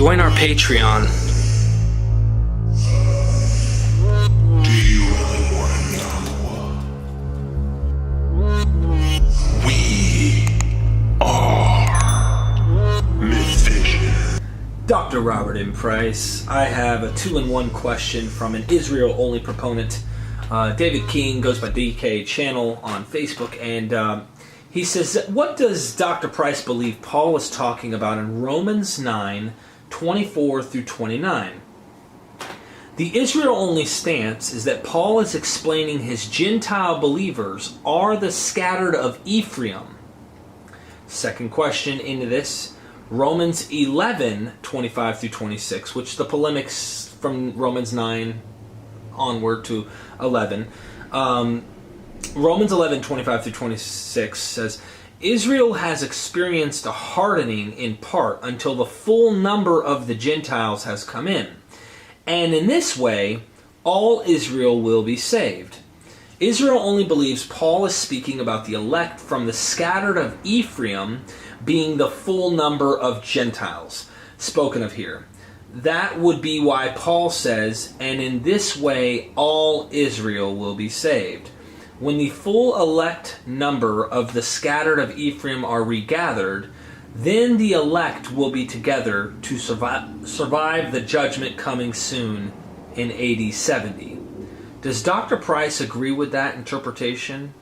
Join our Patreon. Do you really want to know? We are Mythvision. Dr. Robert M. Price. I have a 2-in-1 question from an Israel-only proponent. David King goes by DK Channel on Facebook, and he says, what does Dr. Price believe Paul is talking about in Romans 9:24 through 29? The Israel-only stance is that Paul is explaining his Gentile believers are the scattered of Ephraim. Second question into this, Romans 11:25 through 26, which the polemics from Romans 9 onward to 11. Romans 11:25 through 26 says, Israel has experienced a hardening in part until the full number of the Gentiles has come in. And in this way, all Israel will be saved. Israel only believes Paul is speaking about the elect from the scattered of Ephraim being the full number of Gentiles spoken of here. That would be why Paul says, and in this way all Israel will be saved. When the full elect number of the scattered of Ephraim are regathered, then the elect will be together to survive the judgment coming soon in AD 70. Does Dr. Price agree with that interpretation?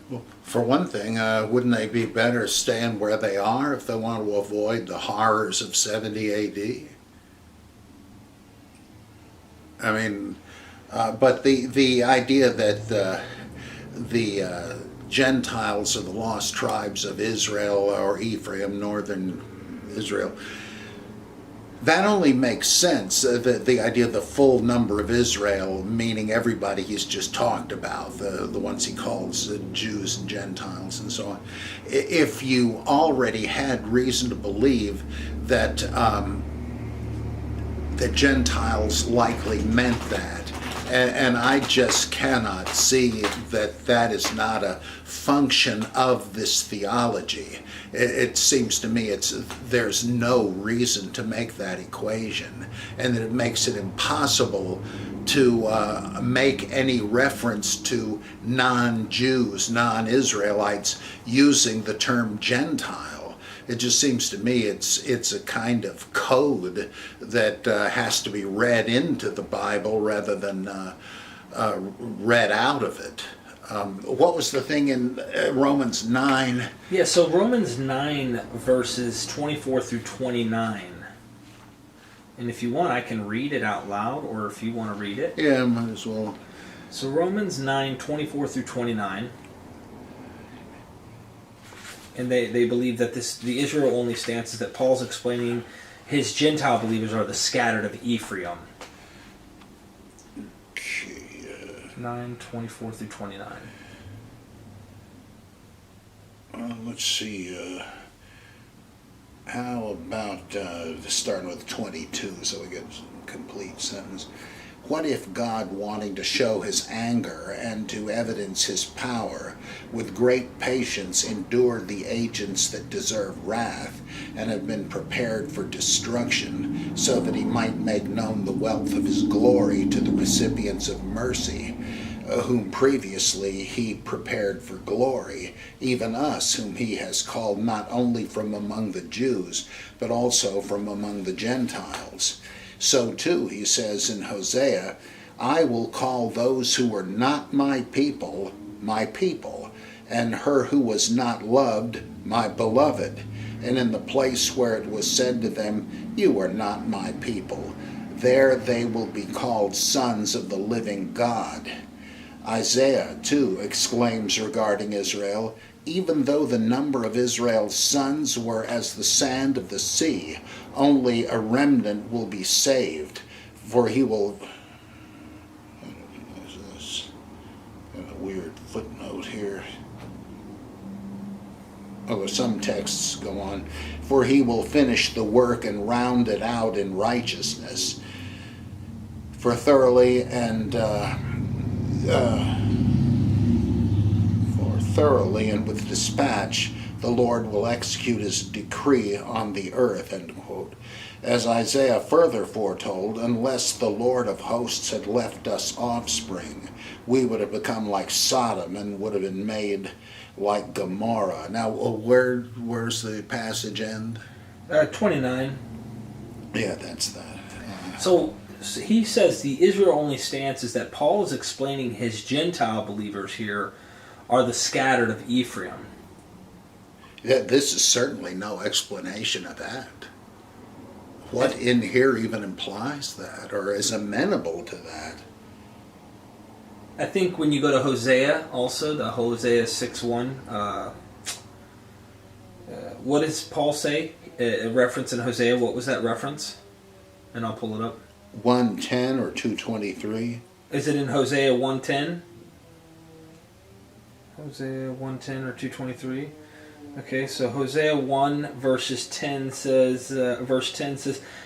Well, for one thing, wouldn't they be better staying where they are if they want to avoid the horrors of 70 AD? I mean, but the idea that the Gentiles are the lost tribes of Israel or Ephraim, northern Israel, that only makes sense. The idea of the full number of Israel, meaning everybody he's just talked about, the ones he calls Jews and Gentiles and so on. If you already had reason to believe that the Gentiles likely meant that, and I just cannot see that that is not a function of this theology. It seems to me there's no reason to make that equation, and that it makes it impossible to make any reference to non-Jews, non-Israelites using the term Gentile. It just seems to me it's a kind of code that has to be read into the Bible rather than read out of it. What was the thing in Romans 9? Yeah, so Romans 9 verses 24 through 29. And if you want, I can read it out loud, or if you want to read it. Yeah, might as well. So Romans 9:24 through 29. And they believe that the Israel-only stance is that Paul's explaining his Gentile believers are the scattered of Ephraim. 9:24 through 29. Let's see. How about starting with 22 so we get a complete sentence. What if God, wanting to show his anger and to evidence his power, with great patience endured the agents that deserve wrath and have been prepared for destruction, so that he might make known the wealth of his glory to the recipients of mercy, whom previously he prepared for glory, even us, whom he has called not only from among the Jews, but also from among the Gentiles. So too, he says in Hosea, I will call those who were not my people, and her who was not loved, my beloved. And in the place where it was said to them, you are not my people, there they will be called sons of the living God. Isaiah, too, exclaims regarding Israel, even though the number of Israel's sons were as the sand of the sea, only a remnant will be saved, for he will... There's this a weird footnote here. Oh, some texts go on. For he will finish the work and round it out in righteousness. For thoroughly and with dispatch the Lord will execute his decree on the earth, end quote. As Isaiah further foretold, unless the Lord of hosts had left us offspring, we would have become like Sodom and would have been made like Gomorrah. Now, where's the passage end? 29. Yeah, that's that. So he says the Israel-only stance is that Paul is explaining his Gentile believers here are the scattered of Ephraim. Yeah, this is certainly no explanation of that. What in here even implies that or is amenable to that? I think when you go to Hosea, also, the Hosea 6:1, what does Paul say? A reference in Hosea, what was that reference? And I'll pull it up. 1:10 or 2:23? Is it in Hosea 1:10? Hosea 1:10 or 2:23? Okay, so Hosea 1 verse 10 says,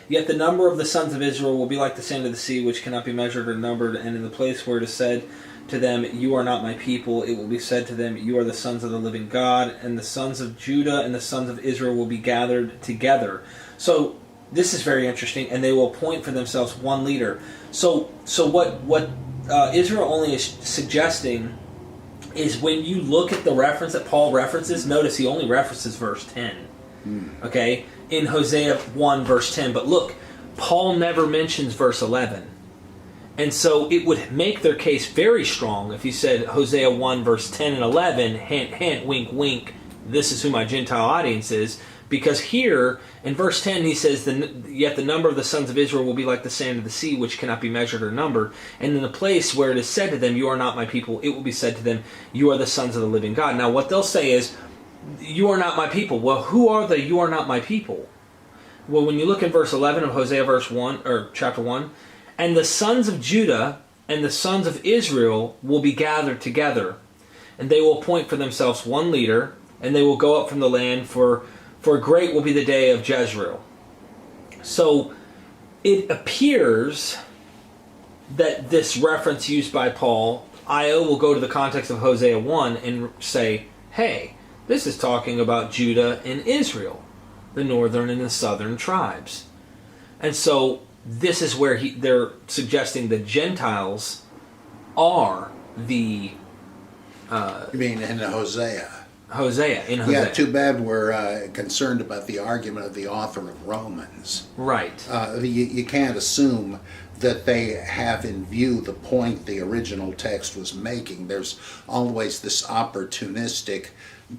"Yet the number of the sons of Israel will be like the sand of the sea, which cannot be measured or numbered. And in the place where it is said to them, 'You are not my people,' it will be said to them, 'You are the sons of the living God.' And the sons of Judah and the sons of Israel will be gathered together." So this is very interesting. And they will appoint for themselves one leader. So what Israel only is suggesting is when you look at the reference that Paul references, notice he only references verse 10. Okay? In Hosea 1 verse 10. But look, Paul never mentions verse 11. And so it would make their case very strong if he said Hosea 1 verse 10 and 11, hint, hint, wink, wink, this is who my Gentile audience is. Because here, in verse 10, he says, "Yet the number of the sons of Israel will be like the sand of the sea, which cannot be measured or numbered. And in the place where it is said to them, 'You are not my people,' it will be said to them, 'You are the sons of the living God.'" Now, what they'll say is, "You are not my people." Well, who are the "you are not my people"? Well, when you look in verse 11 of Hosea verse 1, or chapter 1, "And the sons of Judah and the sons of Israel will be gathered together, and they will appoint for themselves one leader, and they will go up from the land for great will be the day of Jezreel." So it appears that this reference used by Paul, I.O. will go to the context of Hosea 1 and say, hey, this is talking about Judah and Israel, the northern and the southern tribes. And so this is where they're suggesting the Gentiles are the... You mean in Hosea? In Hosea. Yeah, too bad we're concerned about the argument of the author of Romans. Right. You can't assume that they have in view the point the original text was making. There's always this opportunistic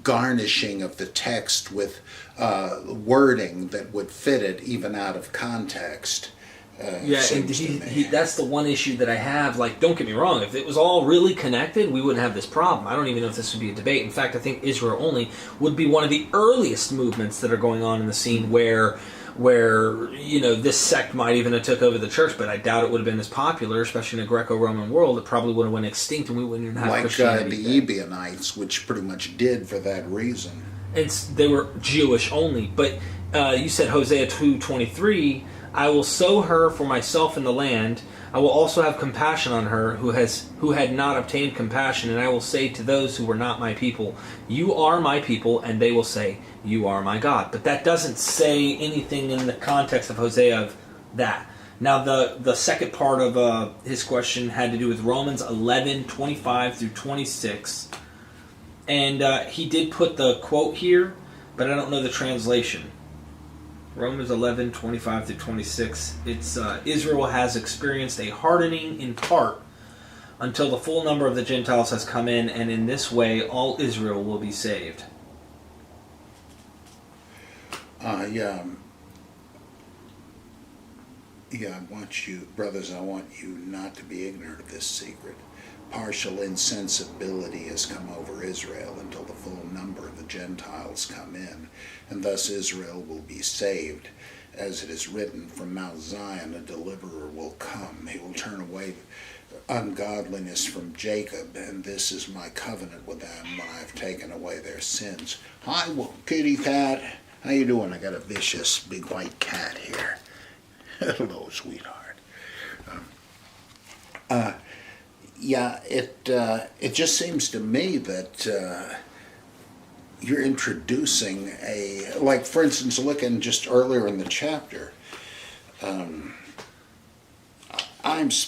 garnishing of the text with wording that would fit it even out of context. Yeah, and that's the one issue that I have. Like, don't get me wrong, if it was all really connected, we wouldn't have this problem. I don't even know if this would be a debate. In fact, I think Israel only would be one of the earliest movements that are going on in the scene where this sect might even have took over the church, but I doubt it would have been as popular, especially in a Greco-Roman world. It probably would have went extinct and we wouldn't even have Christianity. Like the Ebionites, which pretty much did for that reason. They were Jewish only. But you said Hosea 2:23, "I will sow her for myself in the land. I will also have compassion on her who had not obtained compassion. And I will say to those who were not my people, 'You are my people,' and they will say, 'You are my God.'" But that doesn't say anything in the context of Hosea of that. Now, the second part of his question had to do with Romans 11:25 through 26. And he did put the quote here, but I don't know the translation. Romans 11:25 through 26. It's Israel has experienced a hardening in part until the full number of the Gentiles has come in, and in this way all Israel will be saved. I want you, brothers, I want you not to be ignorant of this secret. Partial insensibility has come over Israel until the full number of the Gentiles come in, and thus Israel will be saved. As it is written, "From Mount Zion a deliverer will come. He will turn away ungodliness from Jacob, and this is my covenant with them when I have taken away their sins." Hi, kitty cat. How you doing? I got a vicious big white cat here. Hello, sweetheart. It just seems to me that you're introducing like for instance, looking just earlier in the chapter,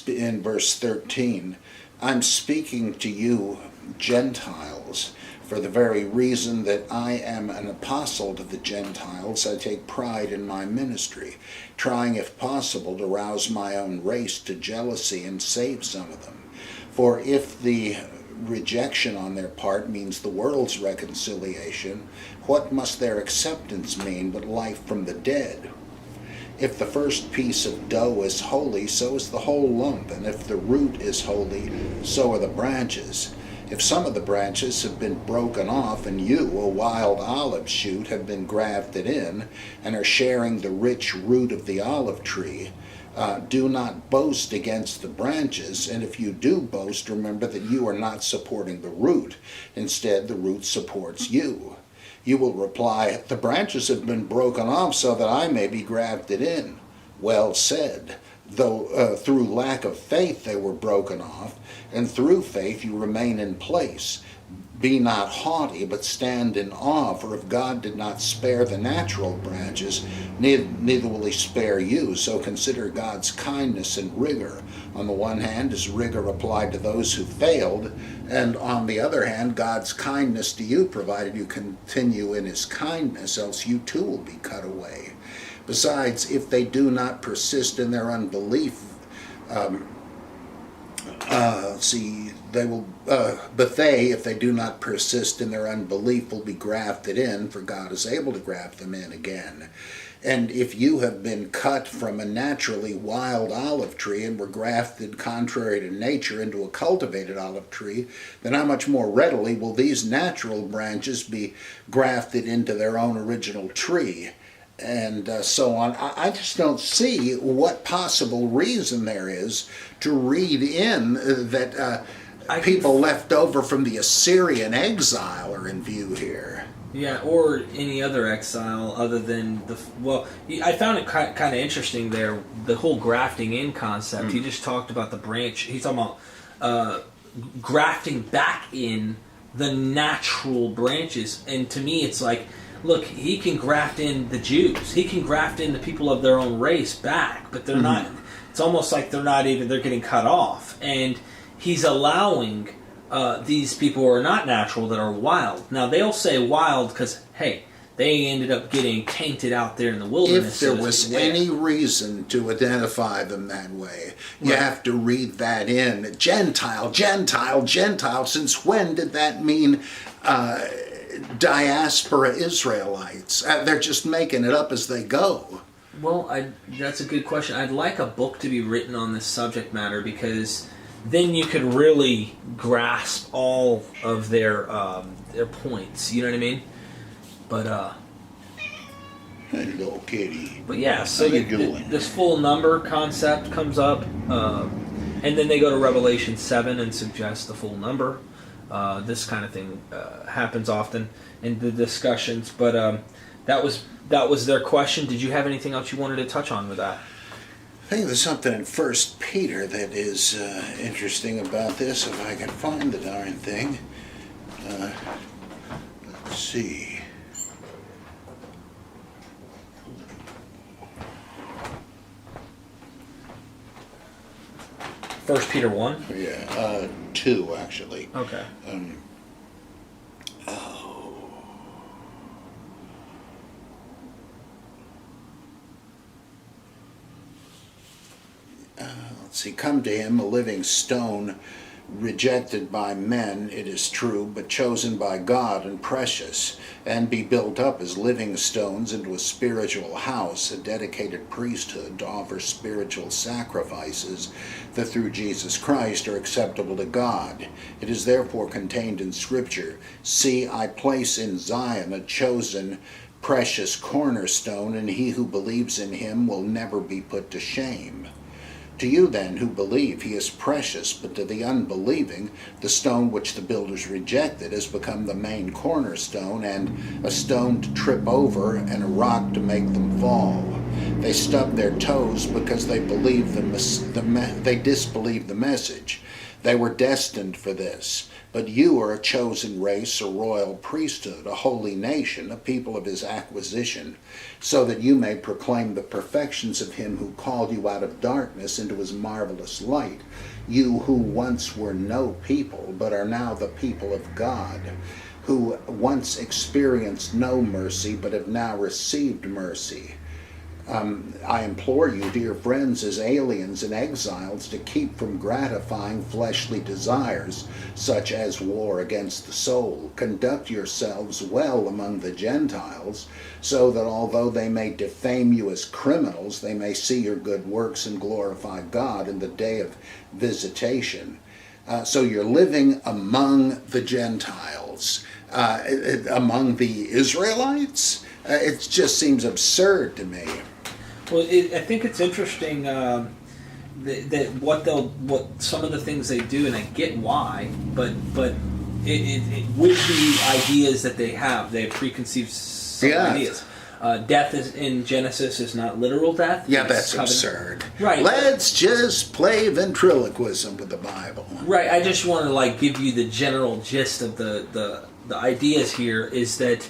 in verse 13, I'm speaking to you Gentiles for the very reason that I am an apostle to the Gentiles. I take pride in my ministry, trying if possible to rouse my own race to jealousy and save some of them. For if the rejection on their part means the world's reconciliation, what must their acceptance mean but life from the dead? If the first piece of dough is holy, so is the whole lump, and if the root is holy, so are the branches. If some of the branches have been broken off, and you, a wild olive shoot, have been grafted in, and are sharing the rich root of the olive tree, do not boast against the branches, and if you do boast, remember that you are not supporting the root. Instead, the root supports you. You will reply, the branches have been broken off so that I may be grafted in. Well said. Though through lack of faith they were broken off, and through faith you remain in place. Be not haughty, but stand in awe, for if God did not spare the natural branches, neither will he spare you. So consider God's kindness and rigor. On the one hand is rigor applied to those who failed, and on the other hand, God's kindness to you, provided you continue in his kindness, else you too will be cut away. Besides, if they do not persist in their unbelief, if they do not persist in their unbelief, will be grafted in, for God is able to graft them in again. And if you have been cut from a naturally wild olive tree and were grafted contrary to nature into a cultivated olive tree, then how much more readily will these natural branches be grafted into their own original tree? And so on. I just don't see what possible reason there is to read in that people left over from the Assyrian exile are in view here. Yeah, or any other exile other than I found it kind of interesting there, the whole grafting in concept. He just talked about the branch. He's talking about grafting back in the natural branches. And to me, it's like, look, he can graft in the Jews. He can graft in the people of their own race back, but they're not. It's almost like they're getting cut off. And he's allowing these people who are not natural, that are wild. Now, they'll say wild because, hey, they ended up getting tainted out there in the wilderness. If there was any reason to identify them that way, you have to read that in. Gentile, Gentile, Gentile. Since when did that mean diaspora Israelites? They're just making it up as they go. Well, that's a good question. I'd like a book to be written on this subject matter, because then you could really grasp all of their points. You know what I mean? But hello, kitty. But yeah, so this full number concept comes up, and then they go to Revelation 7 and suggest the full number. This kind of thing happens often in the discussions, but that was their question. Did you have anything else you wanted to touch on with that? I think there's something in 1 Peter that is interesting about this, if I can find the darn thing. Let's see. 1 Peter 1? Yeah, 2 actually. Okay. Let's see. Come to him, a living stone, rejected by men, it is true, but chosen by God and precious, and be built up as living stones into a spiritual house, a dedicated priesthood to offer spiritual sacrifices that through Jesus Christ are acceptable to God. It is therefore contained in Scripture, see, I place in Zion a chosen, precious cornerstone, and he who believes in him will never be put to shame. To you then who believe, he is precious, but to the unbelieving, the stone which the builders rejected has become the main cornerstone, and a stone to trip over and a rock to make them fall. They stub their toes because they disbelieve the message. They were destined for this. But you are a chosen race, a royal priesthood, a holy nation, a people of his acquisition, so that you may proclaim the perfections of him who called you out of darkness into his marvelous light. You who once were no people, but are now the people of God, who once experienced no mercy, but have now received mercy. I implore you, dear friends, as aliens and exiles, to keep from gratifying fleshly desires, such as war against the soul. Conduct yourselves well among the Gentiles, so that although they may defame you as criminals, they may see your good works and glorify God in the day of visitation. So you're living among the Gentiles, among the Israelites? It just seems absurd to me. Well, I think it's interesting that what some of the things they do, and I get why, but it with the ideas that they have preconceived ideas. Death is in Genesis is not literal death. Yeah, that's absurd. Right. Let's just play ventriloquism with the Bible. Right. I just want to give you the general gist of the ideas here is that.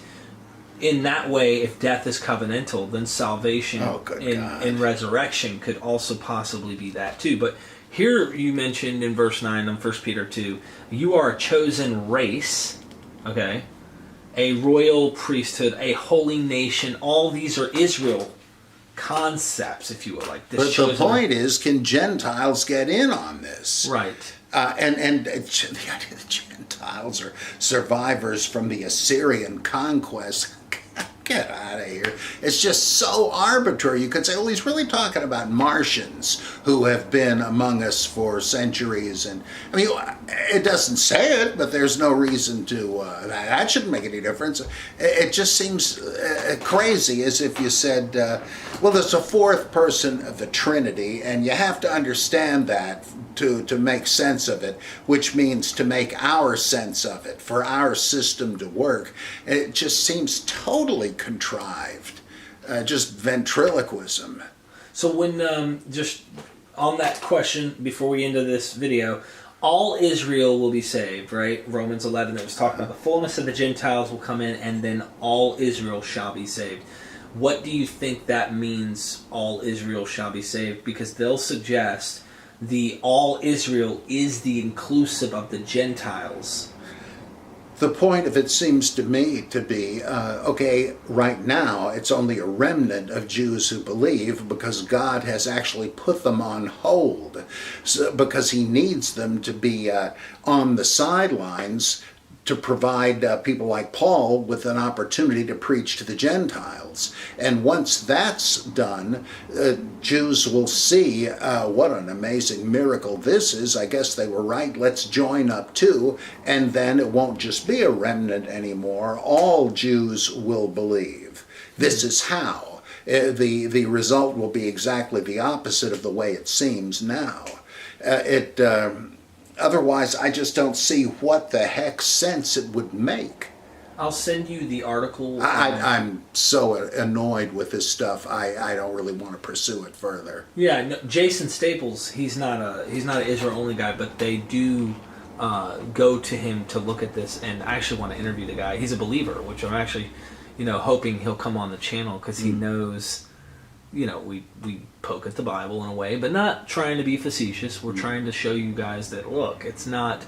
In that way, if death is covenantal, then salvation and resurrection could also possibly be that too. But here you mentioned in verse 9 of 1 Peter 2, you are a chosen race, okay? A royal priesthood, a holy nation. All these are Israel concepts, if you will. But the point is, can Gentiles get in on this? Right. And the idea that Gentiles are survivors from the Assyrian conquest, get out of here. It's just so arbitrary. You could say, well, he's really talking about Martians who have been among us for centuries. And I mean, it doesn't say it, but there's no reason to, that shouldn't make any difference. It just seems crazy, as if you said, well, there's a fourth person of the Trinity, and you have to understand that to make sense of it, which means to make our sense of it, for our system to work. It just seems totally contrived, just ventriloquism. So when, just on that question, before we end this video, all Israel will be saved, right? Romans 11, that was talking about the fullness of the Gentiles will come in, and then all Israel shall be saved. What do you think that means, all Israel shall be saved? Because they'll suggest the all Israel is the inclusive of the Gentiles. The point of it seems to me to be, okay, right now it's only a remnant of Jews who believe because God has actually put them on hold, because he needs them to be on the sidelines to provide people like Paul with an opportunity to preach to the Gentiles. And once that's done, Jews will see what an amazing miracle this is. I guess they were right. Let's join up too. And then it won't just be a remnant anymore. All Jews will believe. This is how. The result will be exactly the opposite of the way it seems now. Otherwise, I just don't see what the heck sense it would make. I'll send you the article. I'm so annoyed with this stuff. I don't really want to pursue it further. Yeah, no, Jason Staples. He's not an Israel only guy, but they do go to him to look at this, and I actually want to interview the guy. He's a believer, which I'm actually, hoping he'll come on the channel because he knows. We poke at the Bible in a way, but not trying to be facetious. We're trying to show you guys that, look, it's not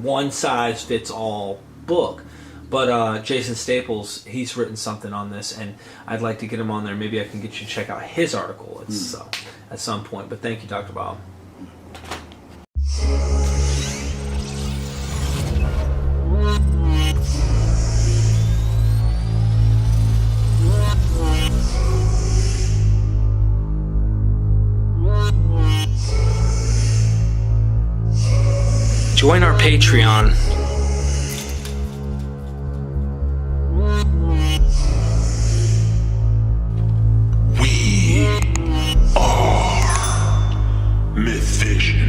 one size fits all book. But Jason Staples, he's written something on this, and I'd like to get him on there. Maybe I can get you to check out his article at some point. But thank you, Dr. Bob. Join our Patreon. We are Myth Vision.